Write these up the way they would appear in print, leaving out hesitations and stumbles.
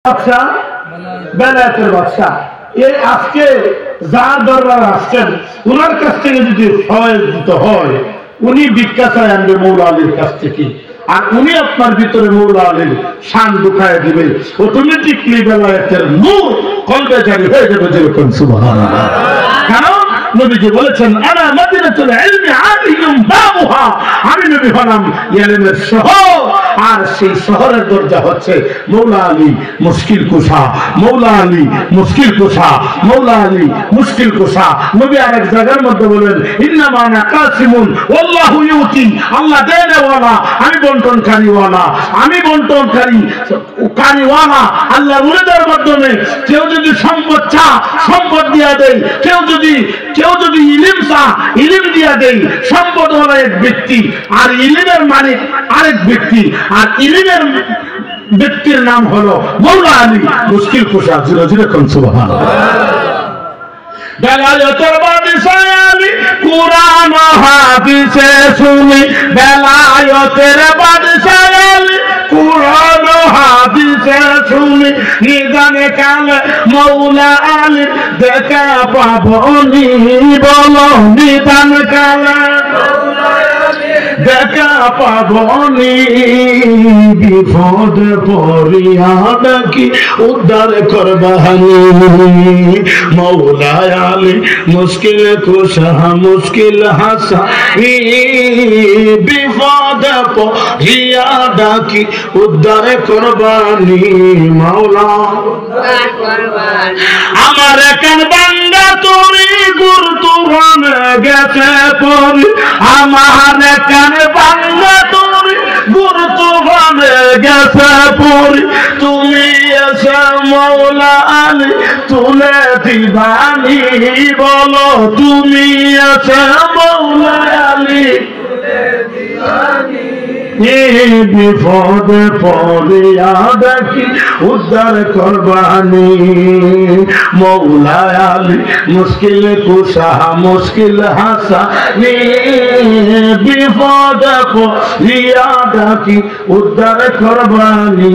বাদশা বেলায়েতের বাদশা এই আজকে যার দরবার আসছেন ওনার কাছ থেকে যদি ফয়েজ দিতে হয় উনি ভিক্ষা চাই আনবে মৌলা আলীর কাছ থেকে আর উনি আপনার ভিতরে মৌলা আলীর শান ঢুকায় দিবে অটোমেটিকলি বেলায়েতের নূর কলবে জারি হয়ে যাবে যেরকম সুবহানাল্লাহ। কারণ নবীজি বলেছেন আনা মাদিনাতুল ইলমি আলিয়ুম বাবুহা, আমি নবী হলাম ইলমের শহর আর সেই শহরের দরজা হচ্ছে মৌলা আলী মুশকিল কুশা, মৌলা আলী মুশকিল কুশা, মৌলা আলী মুশকিল কুশা। নবী আরেক জায়গার মধ্যে বলেন ইন্নামা আনা কাসিমুন ওয়াল্লাহু ইউতি, আল্লাহ দেনেওয়ালা, আমি বন্টনকারীওয়ালা, আমি বন্টনকারী কারীওয়ালা। আল্লাহ মুরিদের মাধ্যমে কেউ যদি সম্পদ চা সম্পদ দিয়া দেয়, কেউ যদি ইলম চা ইলম দিয়া দেয়। সম্পদওয়ালা এক ব্যক্তি আর ইলমের মালিক আরেক ব্যক্তি, আর ইলমের ব্যক্তির নাম হলো মৌলা আলী মুশকিল কুশা। জিরো জিরো কোন সুবহানাল্লাহ। বেলায়েতের বাদশা আলী কুরআন হাদিসে শুনি, বেলায়েতের বাদশা আলী কুরআন হাদিসে শুনি, নিজানে কালে মৌলা আলী দেখা পাবনি, বলো নিজান কালে দেখা পাবনি, বিপদ পড়িয়া নাকি উদ্ধার করবানি, মৌলা আলী মুশকিল কুশা মুশকিল হাসা, বিপদ পড়িয়া নাকি উদ্ধার করবানি, মৌলা আমার কান বান্দা তুমি গুরুত্ববান গেছে পরি, আমার কান বান্দা তুমি গুরুত্ববান গেছে পরি, তুমি এসে মৌলা আলী তুলে দিবানি, বলো তুমি এসে মৌলা আলী তুলে দিবানি, বিপদে পড়িয়া দেখি উদ্ধার করবানি, মৌলা আলী মুশকিল কুশা মুশকিল হাসা, বিপদে পড়িয়া দেখি উদ্ধার করবানি,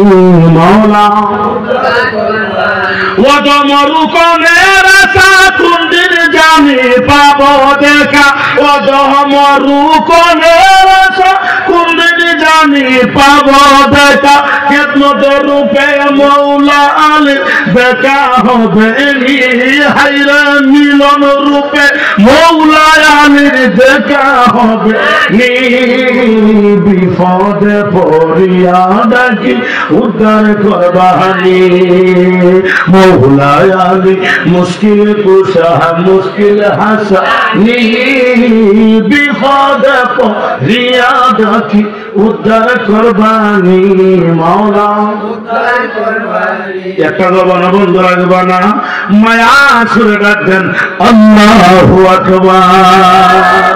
মৌলা ওদমরুকনের আশা কুন্দির জানি পাব দেখা, ওদমরুকনের আশা কুন্দির জানি পাব দেখা, খেদমত রূপে মৌলা আলী দেখা হবে নি, হাইরে মিলন রূপে মৌলা আলীর দেখা হবে নি, বিপদে পড়িয়া ডাকি উদ্ধার করবানি, মৌলা আলী মুশকিল কুশা মুশকিল হাসা, বিপদে পড়িয়া ডাকি উদ্ধার করবানি, মৌলা উদ্ধার করবানি। একটা জবান বন্ধ রাখবা না, মায়া সুরে ডাকবেন আল্লাহু আকবার।